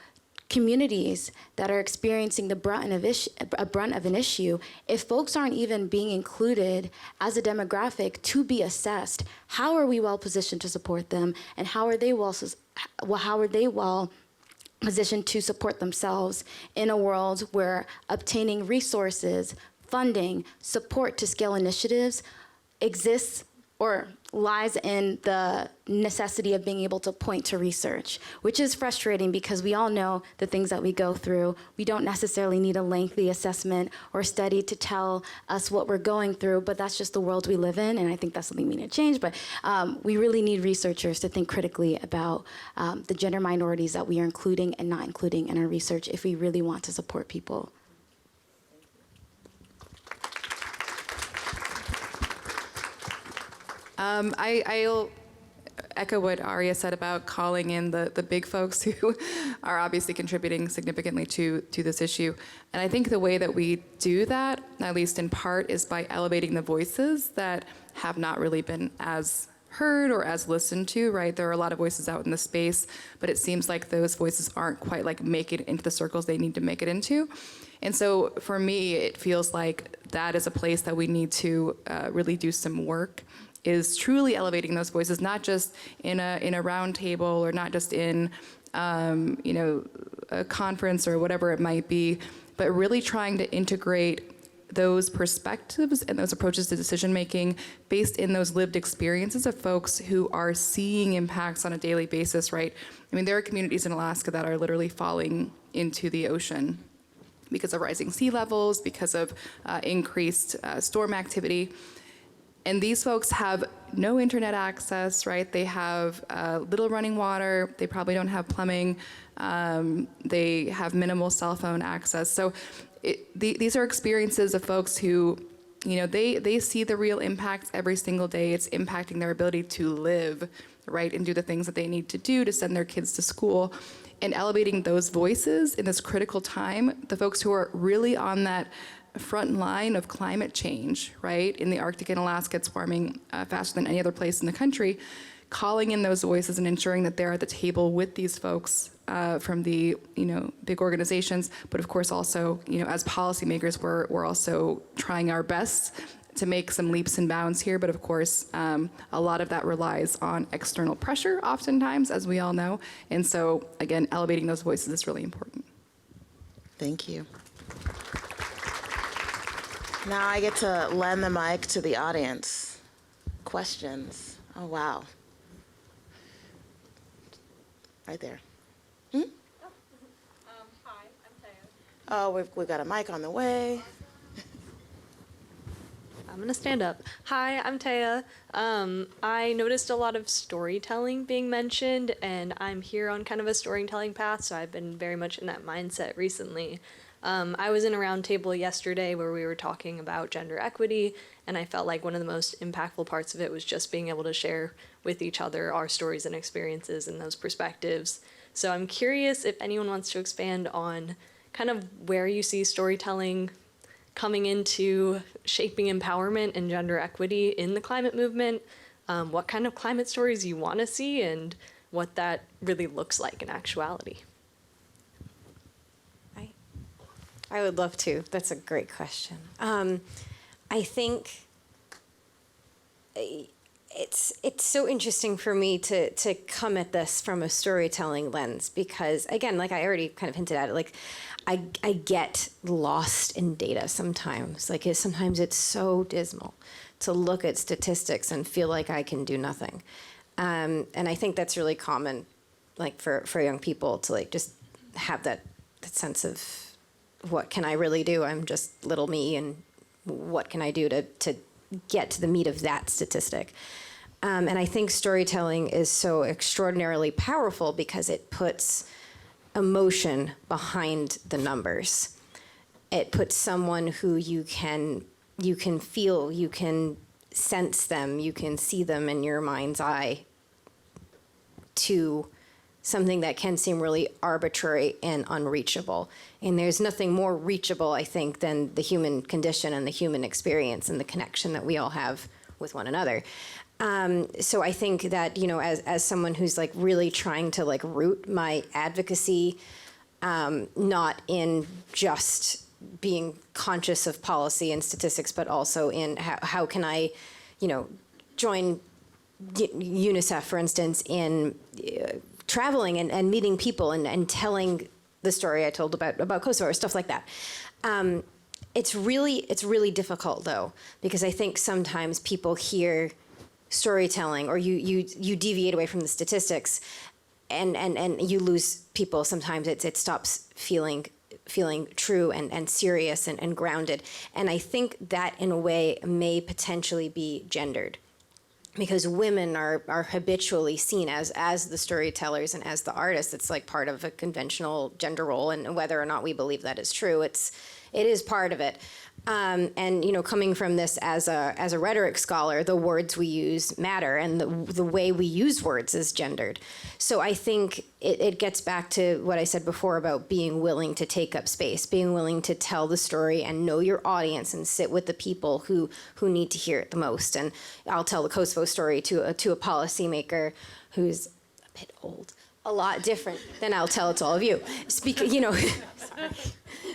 communities that are experiencing the brunt of an issue, if folks aren't even being included as a demographic to be assessed, how are we well positioned to support them, and how are they well positioned to support themselves in a world where obtaining resources, funding, support to scale initiatives exists or lies in the necessity of being able to point to research, which is frustrating because we all know the things that we go through. We don't necessarily need a lengthy assessment or study to tell us what we're going through, but that's just the world we live in, and I think that's something we need to change. But we really need researchers to think critically about the gender minorities that we are including and not including in our research if we really want to support people. I'll echo what Aria said about calling in the big folks who are obviously contributing significantly to this issue. And I think the way that we do that, at least in part, is by elevating the voices that have not really been as heard or as listened to, right? There are a lot of voices out in the space, but it seems like those voices aren't quite like make it into the circles they need to make it into. And so for me, it feels like that is a place that we need to really do some work, is truly elevating those voices, not just in a round table or not just in a conference or whatever it might be, but really trying to integrate those perspectives and those approaches to decision making based in those lived experiences of folks who are seeing impacts on a daily basis, right? I mean, there are communities in Alaska that are literally falling into the ocean because of rising sea levels, because of increased storm activity. And these folks have no internet access, right? They have little running water. They probably don't have plumbing. They have minimal cell phone access. So these are experiences of folks who, they see the real impacts every single day. It's impacting their ability to live, right, and do the things that they need to do to send their kids to school. And elevating those voices in this critical time, the folks who are really on that front line of climate change, right? In the Arctic and Alaska, it's warming faster than any other place in the country. Calling in those voices and ensuring that they're at the table with these folks from the big organizations, but of course also as policymakers, we're also trying our best to make some leaps and bounds here. But of course, a lot of that relies on external pressure, oftentimes, as we all know. And so again, elevating those voices is really important. Thank you. Now I get to lend the mic to the audience. Questions? Oh, wow. Right there. Hi, I'm Taya. Oh, we've got a mic on the way. I'm gonna stand up. Hi, I'm Taya. I noticed a lot of storytelling being mentioned, and I'm here on kind of a storytelling path, so I've been very much in that mindset recently. I was in a round table yesterday where we were talking about gender equity, and I felt like one of the most impactful parts of it was just being able to share with each other our stories and experiences and those perspectives. So I'm curious if anyone wants to expand on kind of where you see storytelling coming into shaping empowerment and gender equity in the climate movement, what kind of climate stories you want to see, and what that really looks like in actuality. I would love to. That's a great question. I think it's so interesting for me to come at this from a storytelling lens because, again, like I already kind of hinted at it, like I get lost in data sometimes. Like sometimes it's so dismal to look at statistics and feel like I can do nothing. And I think that's really common, like for young people to like just have that sense of, what can I really do? I'm just little me, and what can I do to get to the meat of that statistic? And I think storytelling is so extraordinarily powerful because it puts emotion behind the numbers. It puts someone who you can feel, you can sense them, you can see them in your mind's eye to something that can seem really arbitrary and unreachable. And there's nothing more reachable, I think, than the human condition and the human experience and the connection that we all have with one another. So I think that, as someone who's like really trying to like root my advocacy, not in just being conscious of policy and statistics, but also in how can I, join UNICEF, for instance, in traveling and meeting people and telling the story I told about Kosovo or stuff like that. It's really difficult though, because I think sometimes people hear storytelling or you deviate away from the statistics and you lose people. Sometimes it stops feeling true and serious and grounded. And I think that in a way may potentially be gendered, because women are habitually seen as the storytellers and as the artists. It's like part of a conventional gender role, and whether or not we believe that is true, it is part of it. And coming from this as a rhetoric scholar, the words we use matter, and the way we use words is gendered. So I think it gets back to what I said before about being willing to take up space, being willing to tell the story and know your audience and sit with the people who need to hear it the most. And I'll tell the Kosovo story to a policymaker who's a bit old, a lot different than I'll tell it to all of you. Sorry.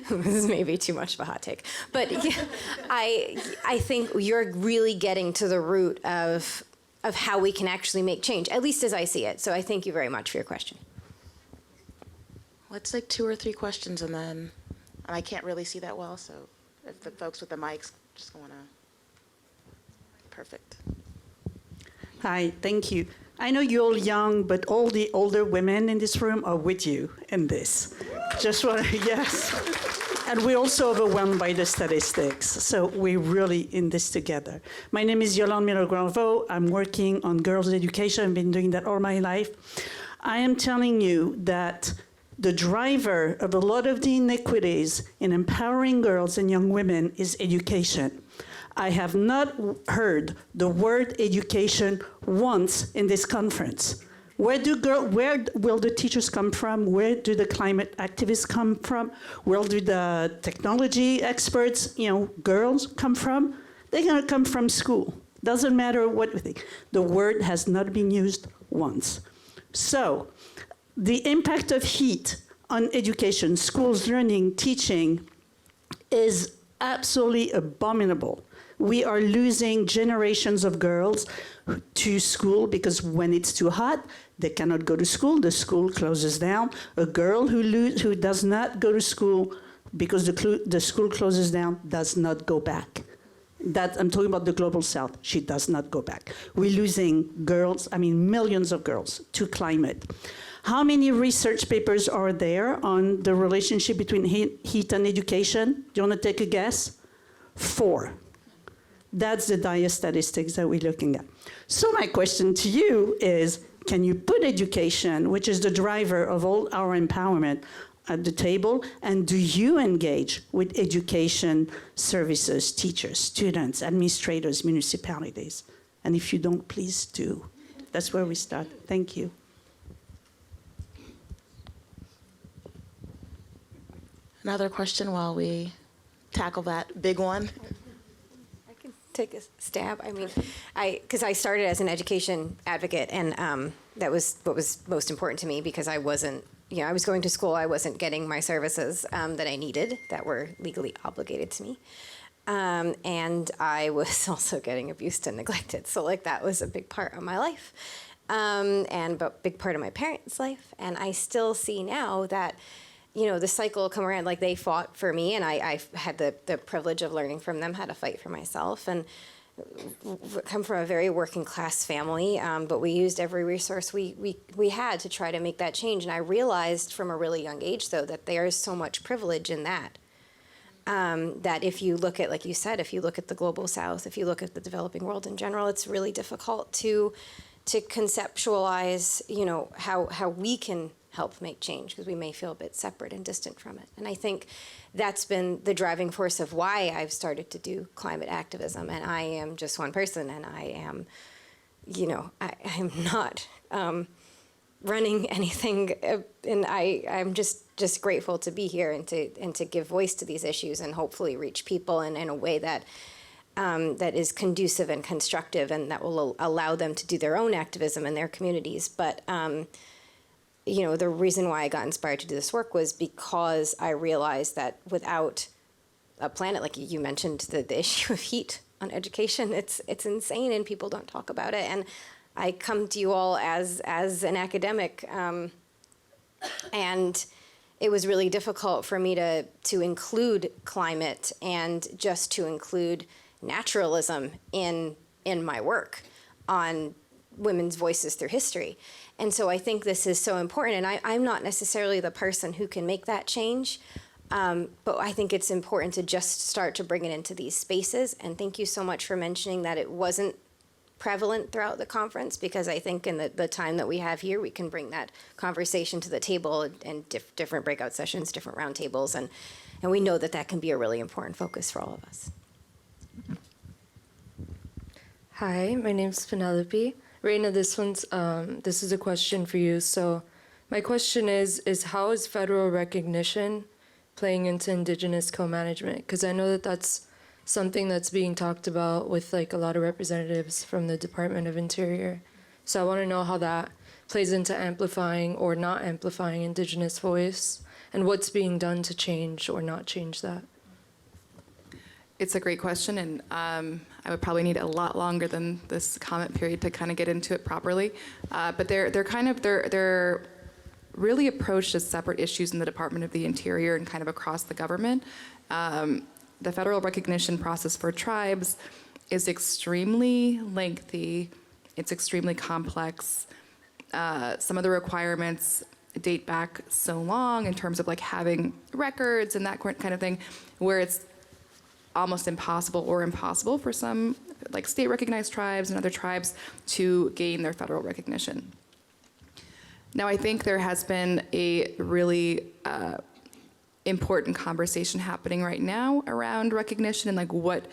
This is maybe too much of a hot take, but I think you're really getting to the root of how we can actually make change, at least as I see it. So I thank you very much for your question. Let's take 2 or 3 questions, and I can't really see that well, so if the folks with the mics just want to. Perfect. Hi, thank you. I know you're all young, but all the older women in this room are with you in this. Just want to, yes. And we're also overwhelmed by the statistics, so we're really in this together. My name is Yolande Miller-Granvaux. I'm working on girls' education. I've been doing that all my life. I am telling you that the driver of a lot of the inequities in empowering girls and young women is education. I have not heard the word education once in this conference. Where will the teachers come from? Where do the climate activists come from? Where do the technology experts, girls come from? They're gonna come from school. Doesn't matter what we think. The word has not been used once. So, the impact of heat on education, schools, learning, teaching is absolutely abominable. We are losing generations of girls to school because when it's too hot, they cannot go to school. The school closes down. A girl who does not go to school because the school closes down does not go back. I'm talking about the global south. She does not go back. We're losing girls, millions of girls to climate. How many research papers are there on the relationship between heat and education? Do you want to take a guess? 4. That's the dire statistics that we're looking at. So my question to you is, can you put education, which is the driver of all our empowerment, at the table? And do you engage with education services, teachers, students, administrators, municipalities? And if you don't, please do. That's where we start. Thank you. Another question while we tackle that big one. Take a stab. Because I started as an education advocate, and that was what was most important to me, because I wasn't, I was going to school, I wasn't getting my services that I needed that were legally obligated to me. And I was also getting abused and neglected. So that was a big part of my life, and a big part of my parents' life. And I still see now that the cycle come around. They fought for me, and I had the privilege of learning from them how to fight for myself, and come from a very working class family, but we used every resource we had to try to make that change. And I realized from a really young age, though, that there is so much privilege in that, that if you look at, like you said, if you look at the global south, if you look at the developing world in general, it's really difficult to conceptualize, how we can help make change, because we may feel a bit separate and distant from it. And I think that's been the driving force of why I've started to do climate activism. And I am just one person, and I am, I'm not running anything, and I'm just grateful to be here and to give voice to these issues and hopefully reach people in a way that that is conducive and constructive, and that will allow them to do their own activism in their communities. But the reason why I got inspired to do this work was because I realized that without a planet, like you mentioned, the issue of heat on education, it's insane, and people don't talk about it. And I come to you all as an academic, and it was really difficult for me to include climate and just to include naturalism in my work on women's voices through history. And so I think this is so important, and I'm not necessarily the person who can make that change, but I think it's important to just start to bring it into these spaces. And thank you so much for mentioning that it wasn't prevalent throughout the conference, because I think in the time that we have here, we can bring that conversation to the table in different breakout sessions, different roundtables, And we know that that can be a really important focus for all of us. Hi, my name's Penelope. Raina, this is a question for you. So my question is how is federal recognition playing into Indigenous co-management? Because I know that that's something that's being talked about with like a lot of representatives from the Department of Interior. So I want to know how that plays into amplifying or not amplifying Indigenous voice, and what's being done to change or not change that. It's a great question, and I would probably need a lot longer than this comment period to kind of get into it properly. But they're really approached as separate issues in the Department of the Interior and kind of across the government. The federal recognition process for tribes is extremely lengthy. It's extremely complex. Some of the requirements date back so long in terms of like having records and that kind of thing, where it's almost impossible for some like state recognized tribes and other tribes to gain their federal recognition. Now, I think there has been a really important conversation happening right now around recognition and like what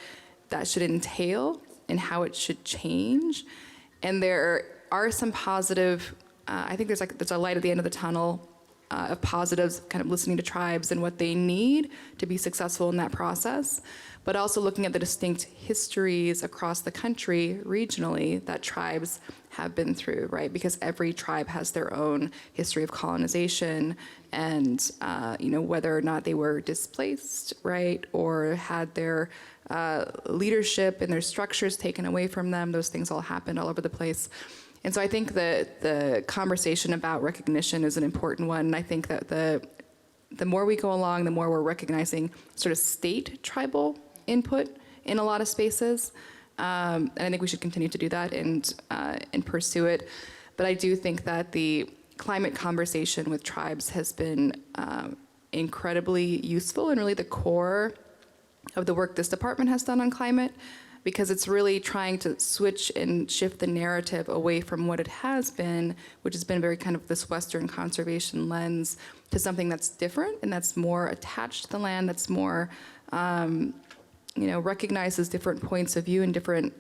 that should entail and how it should change. And there are some positive, I think there's a light at the end of the tunnel of positives, kind of listening to tribes and what they need to be successful in that process, but also looking at the distinct histories across the country regionally that tribes have been through, right? Because every tribe has their own history of colonization and, whether or not they were displaced, right? Or had their leadership and their structures taken away from them. Those things all happened all over the place. And so I think that the conversation about recognition is an important one. And I think that the more we go along, the more we're recognizing sort of state tribal input in a lot of spaces. And I think we should continue to do that and pursue it. But I do think that the climate conversation with tribes has been incredibly useful and really the core of the work this department has done on climate, because it's really trying to switch and shift the narrative away from what it has been, which has been very kind of this Western conservation lens, to something that's different and that's more attached to the land, that's more, recognizes different points of view and different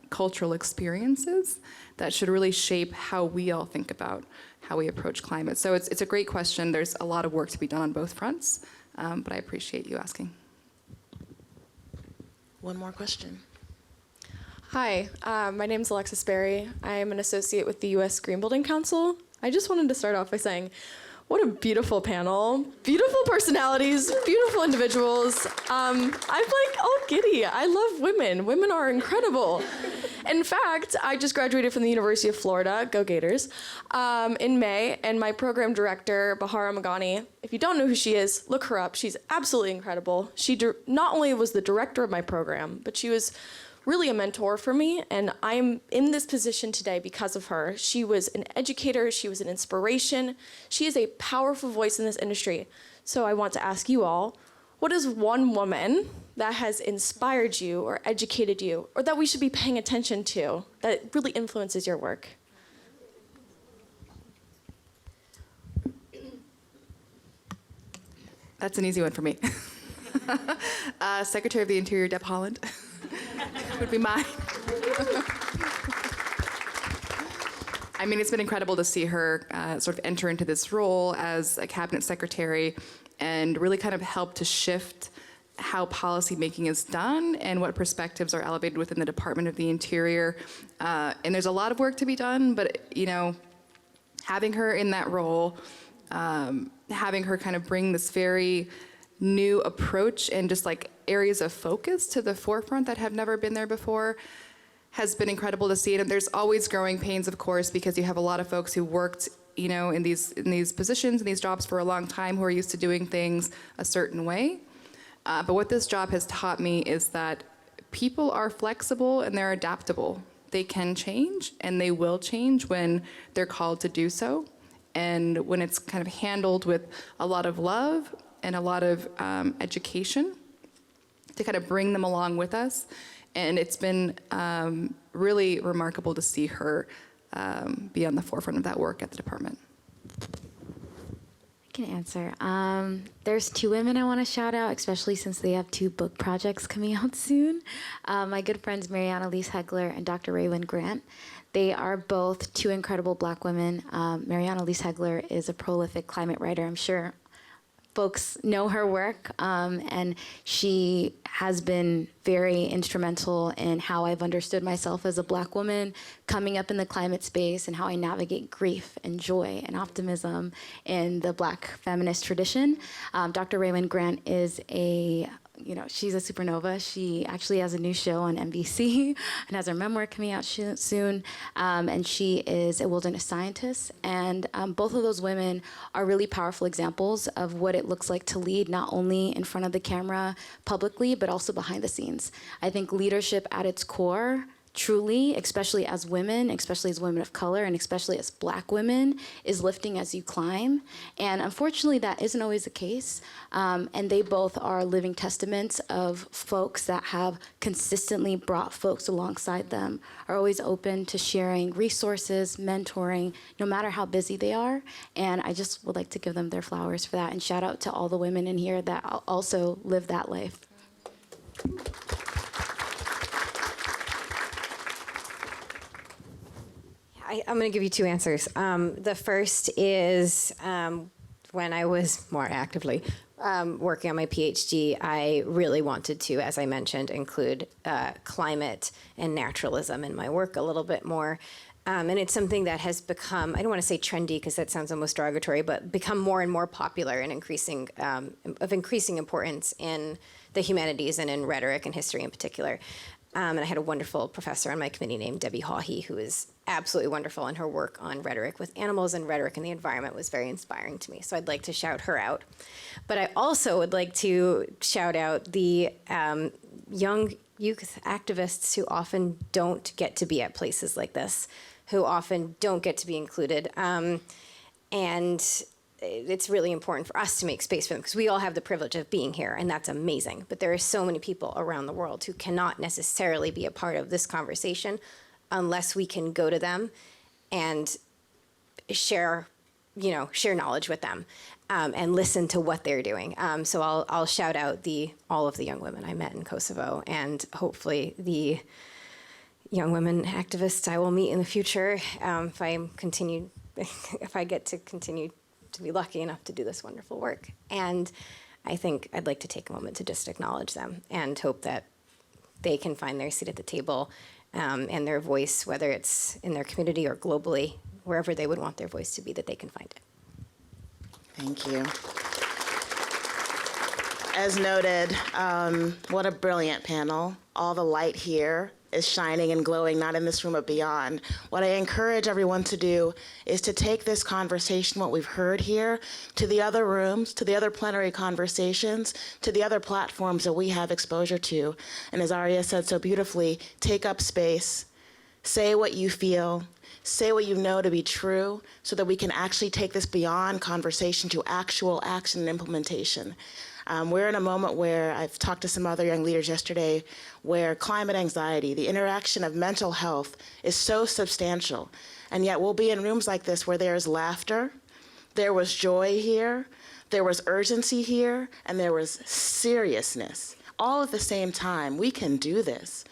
cultural experiences that should really shape how we all think about how we approach climate. So it's a great question. There's a lot of work to be done on both fronts, but I appreciate you asking. One more question. Hi, my name is Alexis Berry. I am an associate with the U.S. Green Building Council. I just wanted to start off by saying, what a beautiful panel. Beautiful personalities, beautiful individuals. I'm like all giddy. I love women. Women are incredible. In fact, I just graduated from the University of Florida, go Gators, in May, and my program director, Bahara Magani, if you don't know who she is, look her up. She's absolutely incredible. She not only was the director of my program, but she was really a mentor for me, and I'm in this position today because of her. She was an educator, she was an inspiration. She is a powerful voice in this industry. So I want to ask you all, what is one woman that has inspired you or educated you, or that we should be paying attention to, that really influences your work? That's an easy one for me. Secretary of the Interior, Deb Haaland, would be mine. I mean, it's been incredible to see her sort of enter into this role as a cabinet secretary and really kind of help to shift how policy making is done and what perspectives are elevated within the Department of the Interior. And there's a lot of work to be done, but having her in that role, having her kind of bring this very new approach and just like areas of focus to the forefront that have never been there before has been incredible to see. And there's always growing pains, of course, because you have a lot of folks who worked in these positions, in these jobs for a long time, who are used to doing things a certain way. But what this job has taught me is that people are flexible and they're adaptable. They can change and they will change when they're called to do so. And when it's kind of handled with a lot of love and a lot of education to kind of bring them along with us. And it's been really remarkable to see her be on the forefront of that work at the department. can answer. There's two women I want to shout out, especially since they have two book projects coming out soon. My good friends Mariana Elise Hegler and Dr. Raywyn Grant. They are both two incredible Black women. Mariana Elise Hegler is a prolific climate writer. I'm sure folks know her work, and she has been very instrumental in how I've understood myself as a Black woman coming up in the climate space and how I navigate grief and joy and optimism in the Black feminist tradition. Dr. Raywyn Grant is she's a supernova. She actually has a new show on NBC and has her memoir coming out soon. And she is a wilderness scientist. And both of those women are really powerful examples of what it looks like to lead not only in front of the camera publicly, but also behind the scenes. I think leadership at its core, truly, especially as women of color, and especially as Black women, is lifting as you climb. And unfortunately, that isn't always the case. And they both are living testaments of folks that have consistently brought folks alongside them, are always open to sharing resources, mentoring, no matter how busy they are. And I just would like to give them their flowers for that, and shout out to all the women in here that also live that life. I'm going to give you two answers. The first is when I was more actively working on my PhD, I really wanted to, as I mentioned, include climate and naturalism in my work a little bit more. And it's something that has become, I don't want to say trendy because that sounds almost derogatory, but become more and more popular and increasing importance in the humanities and in rhetoric and history in particular. And I had a wonderful professor on my committee named Debbie Hawhey, who is absolutely wonderful, and her work on rhetoric with animals and rhetoric in the environment was very inspiring to me. So I'd like to shout her out. But I also would like to shout out the young youth activists who often don't get to be at places like this, who often don't get to be included. And it's really important for us to make space for them because we all have the privilege of being here, and that's amazing. But there are so many people around the world who cannot necessarily be a part of this conversation unless we can go to them and share knowledge with them and listen to what they're doing. So I'll shout out all of the young women I met in Kosovo, and hopefully the young women activists I will meet in the future if I get to continue to be lucky enough to do this wonderful work. And I think I'd like to take a moment to just acknowledge them and hope that they can find their seat at the table and their voice, whether it's in their community or globally, wherever they would want their voice to be, that they can find it. Thank you. As noted, what a brilliant panel. All the light here is shining and glowing, not in this room, but beyond. What I encourage everyone to do is to take this conversation, what we've heard here, to the other rooms, to the other plenary conversations, to the other platforms that we have exposure to. And as Arya said so beautifully, take up space, say what you feel, say what you know to be true, so that we can actually take this beyond conversation to actual action and implementation. We're in a moment where I've talked to some other young leaders yesterday where climate anxiety, the interaction of mental health is so substantial. And yet we'll be in rooms like this where there is laughter, there was joy here, there was urgency here, and there was seriousness. All at the same time. We can do this.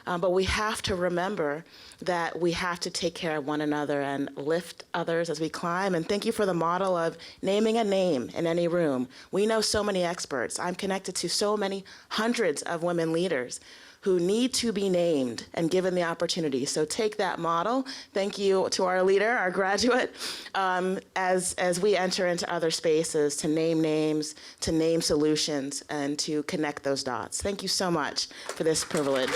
But we have to remember that we have to take care of one another and lift others as we climb. And thank you for the model of naming a name in any room. We know so many experts. I'm connected to so many hundreds of women leaders who need to be named and given the opportunity. So take that model. Thank you to our leader, our graduate, as we enter into other spaces to name names, to name solutions, and to connect those dots. Thank you so much for this privilege.